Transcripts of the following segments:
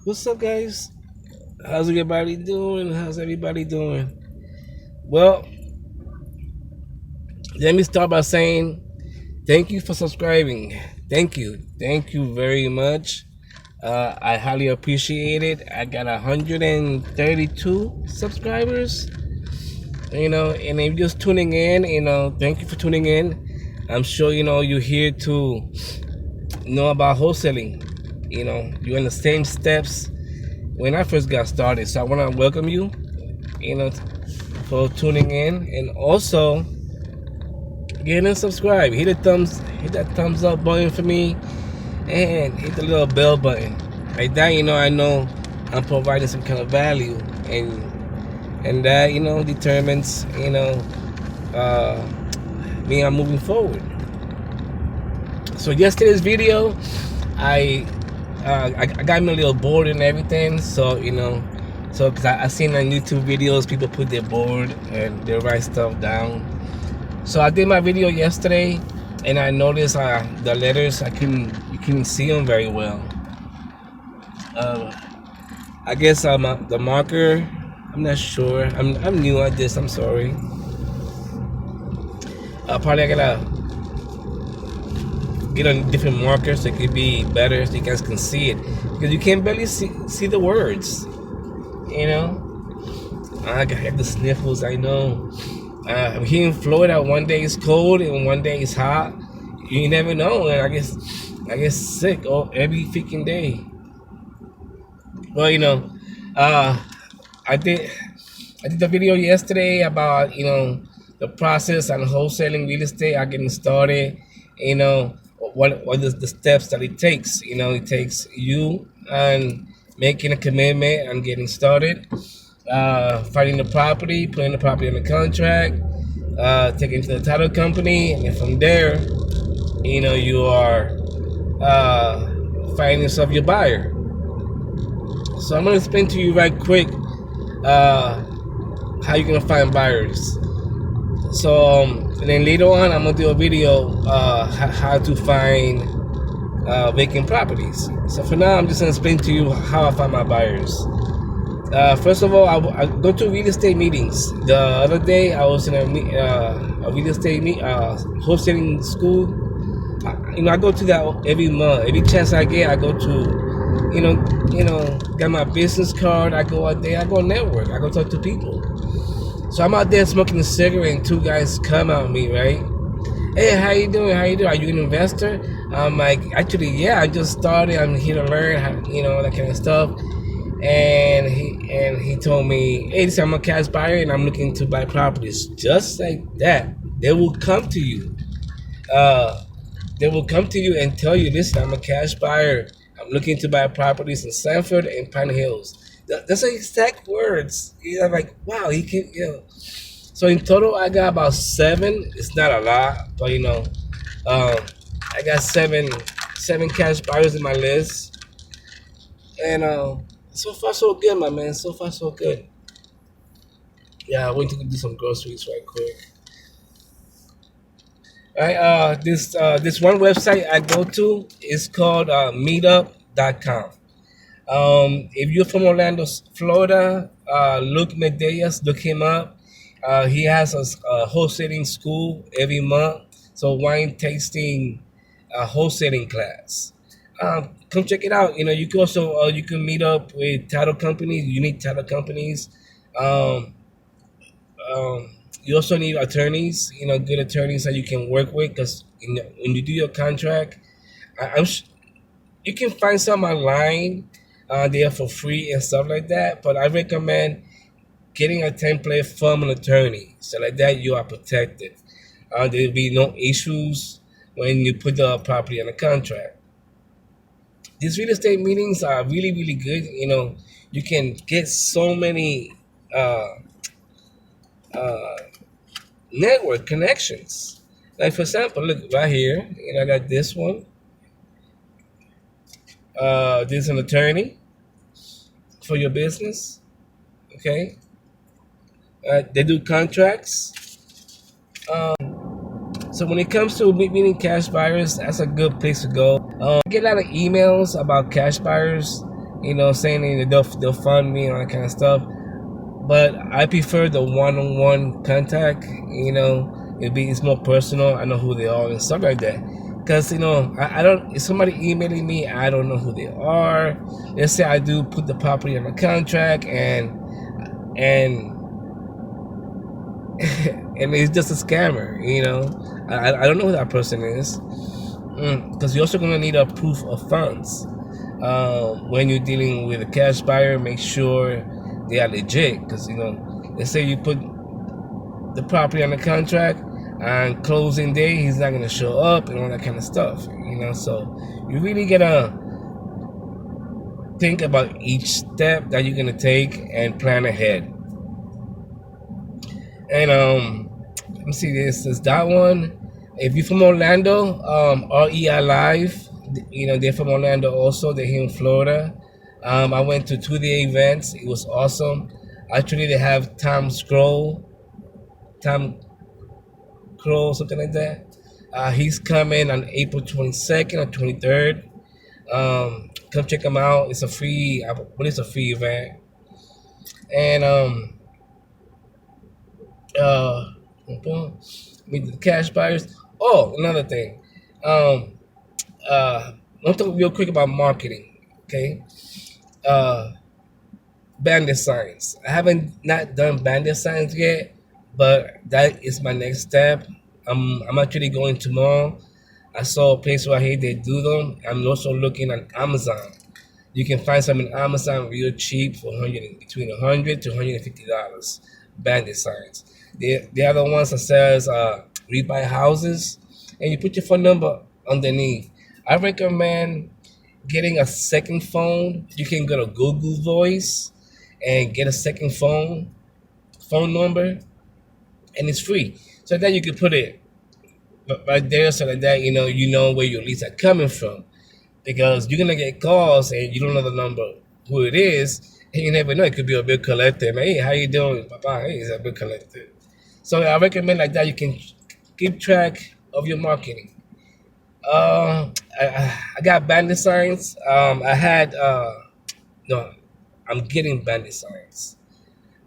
What's up, guys? How's everybody doing? How's everybody doing? Well, let me start by saying thank you for subscribing. Thank you very much. I highly appreciate it. I got 132 subscribers. And if you're just tuning in, thank you for tuning in. I'm sure you're here to know about wholesaling. You're in the same steps when I first got started. So I want to welcome you. You know, for tuning in, and also get and subscribe. Hit that thumbs up button for me, and hit the little bell button. Like that, I know I'm providing some kind of value, and that determines uh, me. I'm moving forward. So yesterday's video, I got me a little bored and everything. So because I seen on YouTube videos, people put their board and they write stuff down. So I did my video yesterday, and I noticed the letters you couldn't see them very well. I guess the marker. I'm not sure. I'm new at this. I'm sorry. Probably I gotta get a different marker so it could be better, so you guys can see it, because you can barely see the words. I got the sniffles. I know. Here in Florida, one day it's cold and one day it's hot. You never know, and I get sick every freaking day. Well, uh, I did the video yesterday about the process on wholesaling real estate. I getting started. You know what is the steps that it takes. It takes you and making a commitment and getting started. Finding the property, putting the property on the contract, taking it to the title company, and then from there, you are finding yourself your buyer. So I'm gonna explain to you right quick how you're gonna find buyers. So and then later on, I'm gonna do a video how to find vacant properties. So for now, I'm just gonna explain to you how I find my buyers. First of all, I go to real estate meetings. The other day, I was in a real estate wholesaling school. I go to that every month. Every chance I get, I go to, got my business card. I go out there. I go network. I go talk to people. So I'm out there smoking a cigarette, and two guys come at me, right? Hey, how you doing? How you doing? Are you an investor? I'm like, actually, yeah. I just started. I'm here to learn, that kind of stuff. And he told me, hey, I'm a cash buyer and I'm looking to buy properties. Just like that, they will come to you. They will come to you and tell you, listen, I'm a cash buyer. I'm looking to buy properties in Sanford and Pine Hills. That's the exact words. I'm like, wow, he can. So in total, I got about 7. It's not a lot, but I got seven cash buyers in my list, and so far so good, my man. So far so good. Yeah, I went to do some groceries right quick. All right, this one website I go to is called Meetup.com. If you're from Orlando, Florida, Luke Medeiros, look him up. He has a wholesaling school every month, so wine tasting wholesaling class. Come check it out. You can also you can meet up with title companies, unique title companies. Um, you also need attorneys, good attorneys that you can work with, because when you do your contract, I'm you can find some online there for free and stuff like that. But I recommend getting a template from an attorney, so like that you are protected. There'll be no issues when you put the property on a contract. These real estate meetings are really really good. You can get so many uh, uh, network connections. Like for example, look right here. I got this one. This is an attorney for your business. Okay, they do contracts. So when it comes to meeting cash buyers, that's a good place to go. I get a lot of emails about cash buyers, saying they'll fund me and all that kind of stuff. But I prefer the one-on-one contact. It's more personal. I know who they are and stuff like that. Because I don't. If somebody emailing me, I don't know who they are. Let's say I do put the property on a contract, and and it's just a scammer. I don't know who that person is. Because you're also gonna need a proof of funds. When you're dealing with a cash buyer, make sure they are legit. Because let's say you put the property on the contract, and closing day he's not gonna show up and all that kind of stuff. So you really gotta think about each step that you're gonna take and plan ahead. And let me see this. Is that one? If you're from Orlando, REI Live, they're from Orlando also. They're here in Florida. I went to 2-day events. It was awesome. Actually, they have Tom Crow, something like that. He's coming on April 22nd or 23rd. Come check him out. It's a free event. And meet the cash buyers. Oh, another thing. I'll talk real quick about marketing. Okay. Bandit signs. I haven't not done bandit signs yet, but that is my next step. I'm actually going tomorrow. I saw a place right here they do them. I'm also looking on Amazon. You can find some in Amazon real cheap for between $100 to $150. Bandit signs. The other ones that says we buy houses, and you put your phone number underneath. I recommend getting a second phone. You can go to Google Voice and get a second phone number, and it's free. So that you can put it right there, so that you know where your leads are coming from, because you're gonna get calls and you don't know the number who it is, and you never know. It could be a bill collector. Man, hey, how you doing, Papa? Hey, it's a bill collector. So I recommend like that. You can keep track of your marketing. I got bandit signs. I had no, I'm getting bandit signs.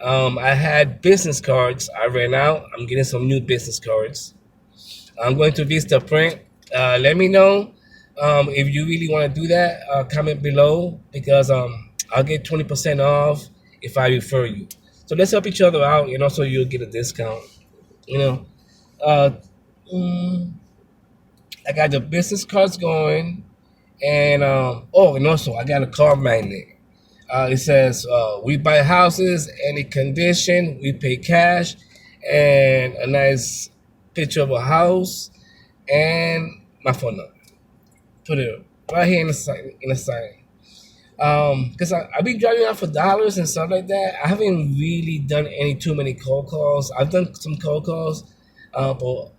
I had business cards. I ran out. I'm getting some new business cards. I'm going to Vista Print. Let me know if you really want to do that. Comment below, because I'll get 20% off if I refer you. So let's help each other out, so you'll get a discount. Uh, mm, I got the business cards going, and and also I got a car magnet. It says we buy houses any condition, we pay cash, and a nice picture of a house and my phone number. Put it right here in the sign. Because I've been driving out for dollars and stuff like that. I haven't really done too many cold calls. I've done some cold calls, but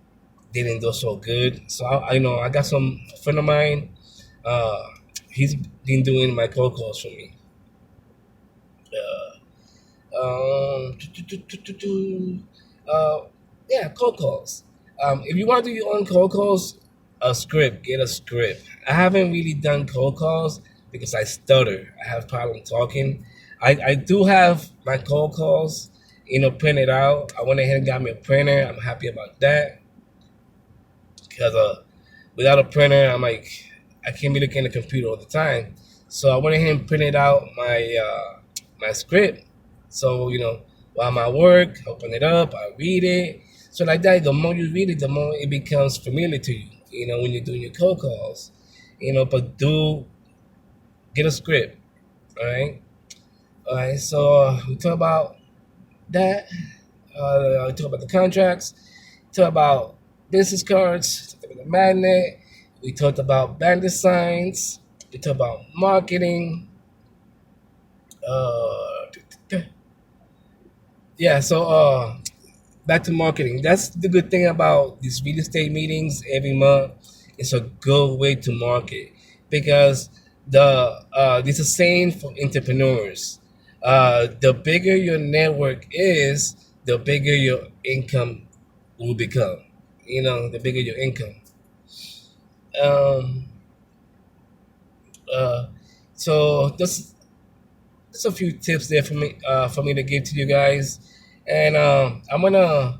they didn't do so good. So I got some friend of mine. He's been doing my cold calls for me. Yeah, cold calls. If you want to do your own cold calls, get a script. I haven't really done cold calls because I stutter. I have problem talking. I do have my cold calls, printed out. I went ahead and got me a printer. I'm happy about that, because without a printer, I can't be looking at the computer all the time. So I went ahead and printed out my script. So while I'm at work, open it up, I read it. So like that, the more you read it, the more it becomes familiar to you. When you're doing your cold calls. But get a script. All right. All right. So we talk about that. We talk about the contracts. Talk about business cards. Talk about the magnet. We talked about bandit signs. We talked about marketing. Yeah. So back to marketing. That's the good thing about these real estate meetings every month. It's a good way to market, because this is saying for entrepreneurs. The bigger your network is, the bigger your income will become. the bigger your income. Um, uh, so just a few tips there for me to give to you guys, and I'm gonna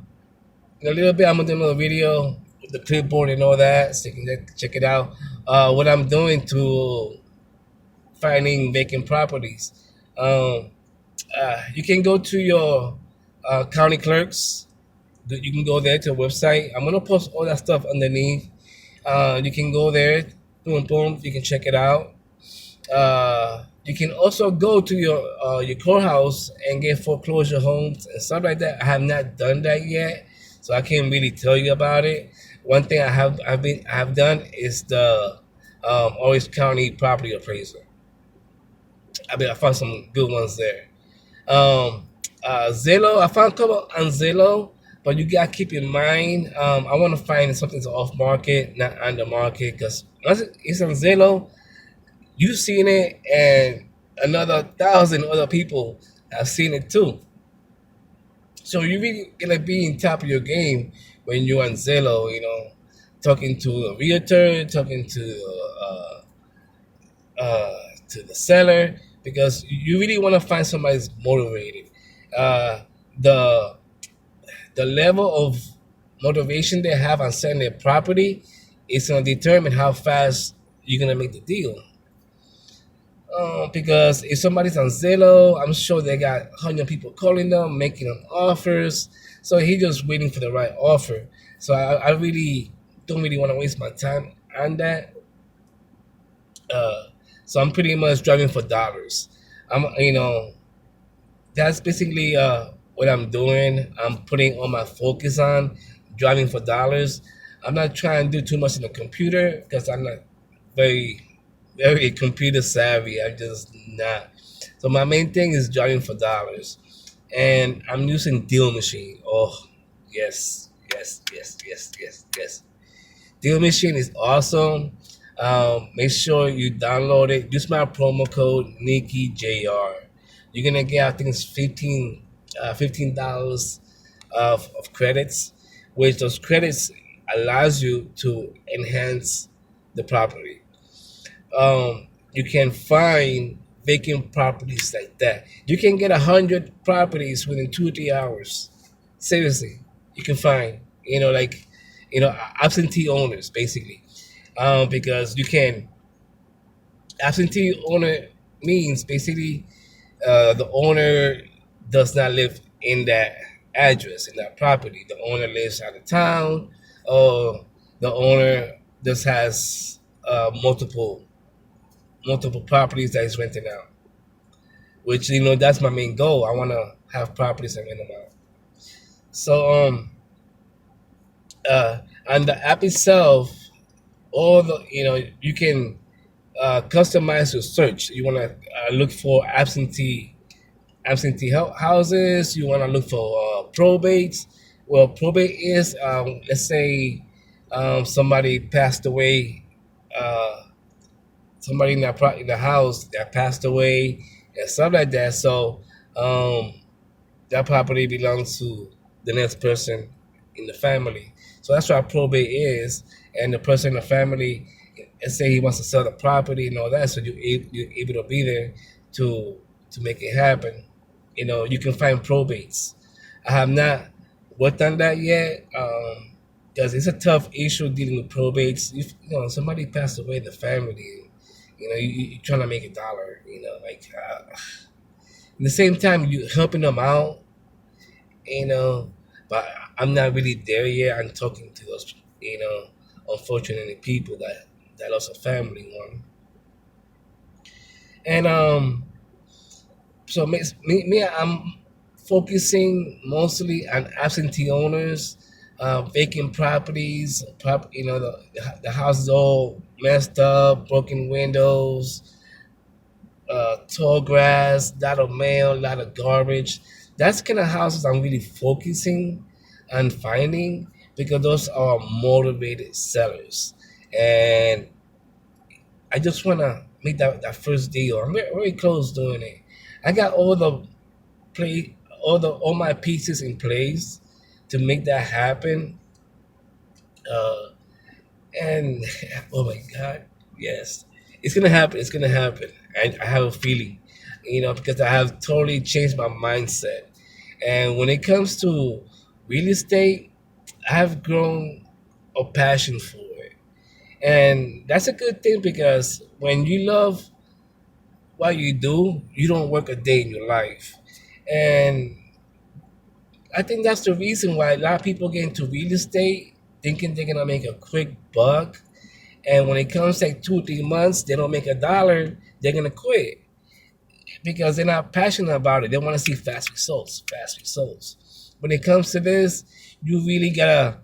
in a little bit I'm gonna do another video with the clipboard and all that, so you can check it out. What I'm doing to finding vacant properties. Um, you can go to your county clerks. You can go there to a website. I'm gonna post all that stuff underneath. You can go there, boom, boom. You can check it out. You can also go to your courthouse and get foreclosure homes and stuff like that. I have not done that yet, so I can't really tell you about it. One thing I have done is the Orange County property appraiser. I found some good ones there. Um, Zillow, I found a couple on Zillow, but you gotta keep in mind. I want to find something's off market, not on the market, because once it's on Zillow, you've seen it, and another 1,000 other people have seen it too. So you really gonna be in top of your game when you're on Zillow. Talking to a realtor, talking to the seller, because you really want to find somebody who's motivated. Uh, the the level of motivation they have on selling their property is going to determine how fast you're going to make the deal. Because if somebody's on Zillow, I'm sure they got 100 people calling them, making them offers. So he's just waiting for the right offer. So I really don't really want to waste my time on that. Uh, so I'm pretty much driving for dollars. That's basically what I'm doing. I'm putting all my focus on driving for dollars. I'm not trying to do too much in the computer because I'm not very, very computer savvy. I'm just not. So my main thing is driving for dollars, and I'm using Deal Machine. Oh, yes, yes, yes, yes, yes, yes. Deal Machine is awesome. Make sure you download it. Use my promo code Nikki JR. You're gonna get, I think it's $15 of credits, which those credits allows you to enhance the property. You can find vacant properties like that. You can get 100 properties within 2 or 3 hours. Seriously, you can find like absentee owners basically, because you can absentee owner means basically the owner does not live in that address, in that property. The owner lives out of town, or the owner just has multiple properties that he's renting out. Which that's my main goal. I want to have properties and rent them out. So on the app itself, all the you can customize your search. You want to look for absentee houses. You want to look for probates. Well, probate is, let's say, somebody passed away, somebody in the house that passed away, and stuff like that. So that property belongs to the next person in the family. So that's what probate is, and the person in the family, let's say he wants to sell the property and all that, so you're able to be there to make it happen. You can find probates. I have not worked on that yet, because it's a tough issue dealing with probates. If somebody passed away in the family, you're trying to make a dollar. Like at the same time you helping them out, but I'm not really there yet. I'm talking to those, unfortunately people that lost a family one, and so I'm focusing mostly on absentee owners, vacant properties. The house is all messed up, broken windows, tall grass, lot of mail, lot of garbage. That's kind of houses I'm really focusing on finding, because those are motivated sellers, and I just want to make that first deal. I'm very close doing it. I got all my pieces in place to make that happen. Uh, and oh my God, yes, it's gonna happen. It's gonna happen. I have a feeling, because I have totally changed my mindset. And when it comes to real estate, I have grown a passion for it. And that's a good thing because when you love what you do, you don't work a day in your life. And I think that's the reason why a lot of people get into real estate thinking they're gonna make a quick buck. And when it comes like 2 or 3 months, they don't make a dollar, they're gonna quit because they're not passionate about it. They want to see fast results, fast results. When it comes to this, you really gotta,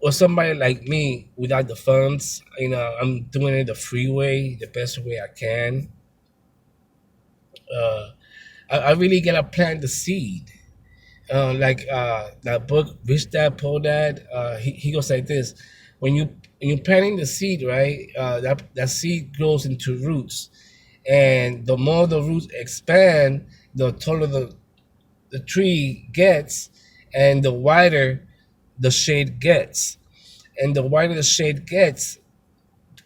or somebody like me without the funds, I'm doing it the free way, the best way I can. Uh, I really gotta plant the seed. Like that book, Rich Dad Poor Dad. He goes like this: when you're planting the seed, right? That seed grows into roots, and the more the roots expand, the taller the tree gets, and the wider the shade gets. And the wider the shade gets,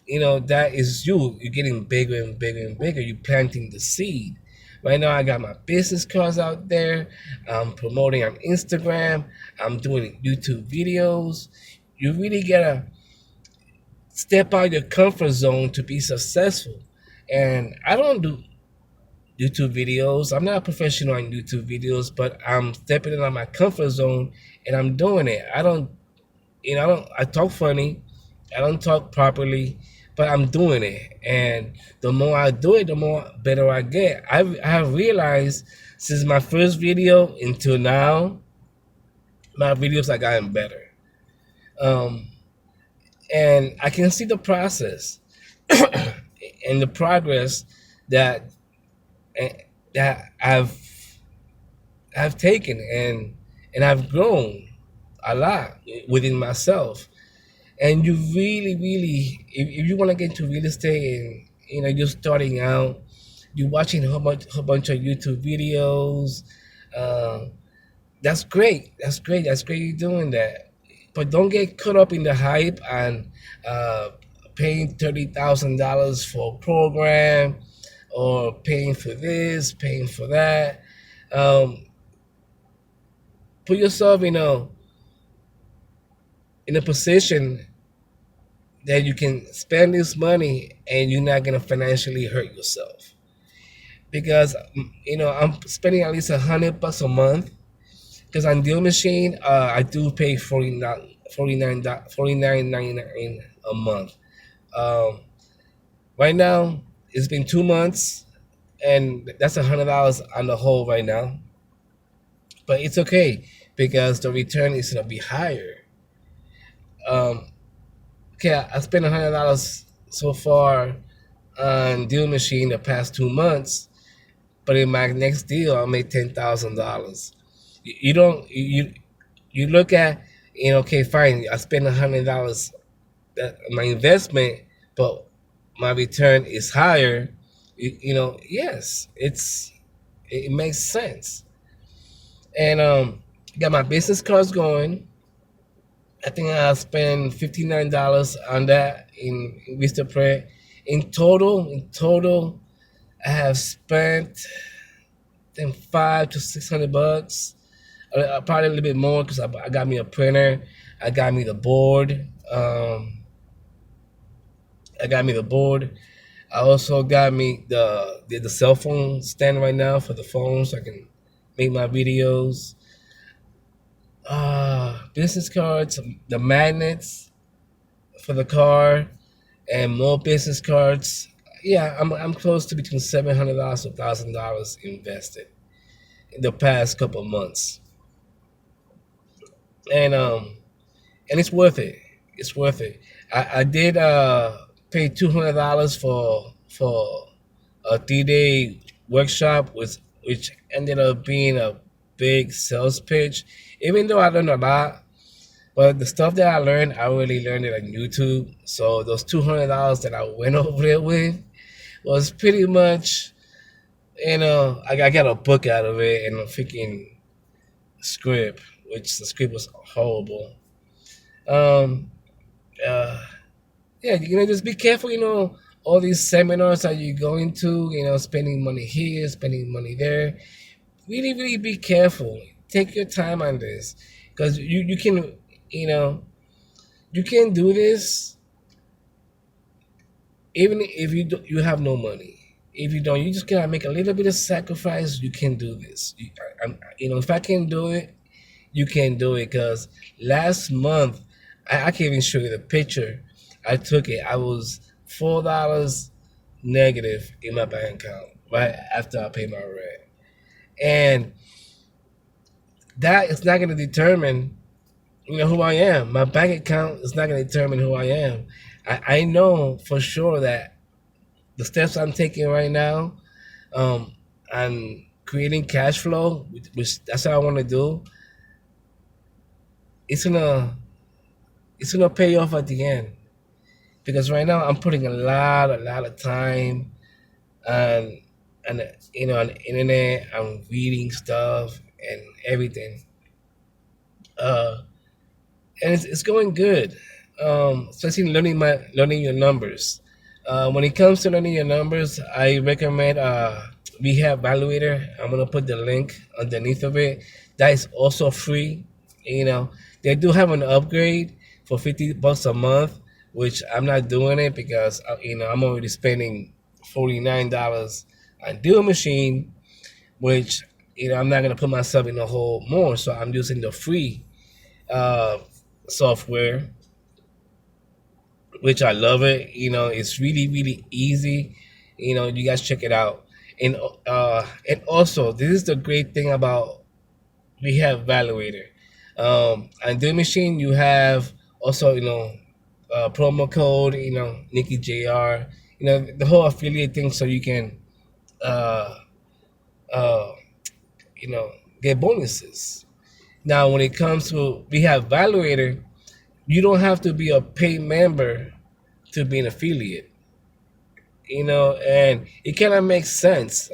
that is you. You're getting bigger and bigger and bigger. You're planting the seed. Right now, I got my business cards out there. I'm promoting on Instagram. I'm doing YouTube videos. You really gotta step out your comfort zone to be successful. And I don't do YouTube videos. I'm not a professional on YouTube videos, but I'm stepping out of my comfort zone and I'm doing it. I talk funny. I don't talk properly, but I'm doing it. And the more I do it, the more better I get. I have realized since my first video until now, my videos are gotten better. Um, and I can see the process and the progress that that I've taken and I've grown a lot within myself. And you really, really, if you want to get into real estate and you're starting out, you're watching a bunch of YouTube videos. Uh, that's great. That's great. That's great. You're doing that, but don't get caught up in the hype and uh, paying $30,000 for a program or paying for this, paying for that. Um, Put yourself in a position that you can spend this money and you're not gonna financially hurt yourself. Because I'm spending at least $100 a month. Because on Deal Machine, I do pay 49.99 a month. Um, right now, it's been 2 months, and that's $100 on the whole right now. But it's okay because the return is gonna be higher. Um, okay, I spent $100 so far on Deal Machine the past 2 months, but in my next deal, I'll make $10,000. You don't you look at okay, fine, I spend $100 that my investment, but my return is higher. Yes, it makes sense. And got my business cards going. I think I spent $59 on that in Vistaprint. In total, I have spent then $500 to $600. Probably a little bit more because I got me a printer. I got me the board. I got me the board. I also got me the cell phone stand right now for the phone so I can make my videos. Business cards, the magnets for the car, and more business cards. Yeah, I'm close to between $700 to $1,000 invested in the past couple of months, and it's worth it. It's worth it. I did pay $200 for a 3-day workshop, which ended up being a big sales pitch. Even though I learned a lot, but the stuff that I learned, I really learned it on YouTube. So those $200 that I went over there with was pretty much, I got a book out of it and a freaking script, which the script was horrible. Um, uh, yeah, just be careful. All these seminars that you're going to. Spending money here, spending money there. Really, really be careful. Take your time on this, because you can, you know, you can do this even if you have no money. If you don't, you just gotta make a little bit of sacrifice. You can do this. If I can do it, you can do it. Because last month, I can't even show you the picture. I took it. I was $4 negative in my bank account right after I paid my rent, and that is not going to determine who I am. My bank account is not going to determine who I am. I know for sure that the steps I'm taking right now, um, I'm creating cash flow, which that's what I want to do. It's gonna it's gonna pay off at the end, because right now I'm putting a lot of time and on the internet. I'm reading stuff and everything, uh, and it's going good. Especially learning your numbers. When it comes to learning your numbers, I recommend Rehab Evaluator. I'm gonna put the link underneath of it. That is also free. You know, they do have an upgrade for $50 a month, which I'm not doing it because I'm already spending $49 on Deal Machine, which I'm not gonna put myself in a hole more. So I'm using the free uh, software, which I love it. It's really, really easy. You guys check it out. And also, this is the great thing about we have Evaluator. On the machine, you have also, promo code, Nikki JR, the whole affiliate thing, so you can, uh, uh, you know, get bonuses. Now, when it comes to we have Evaluator, you don't have to be a paid member to be an affiliate. And it kind of makes sense.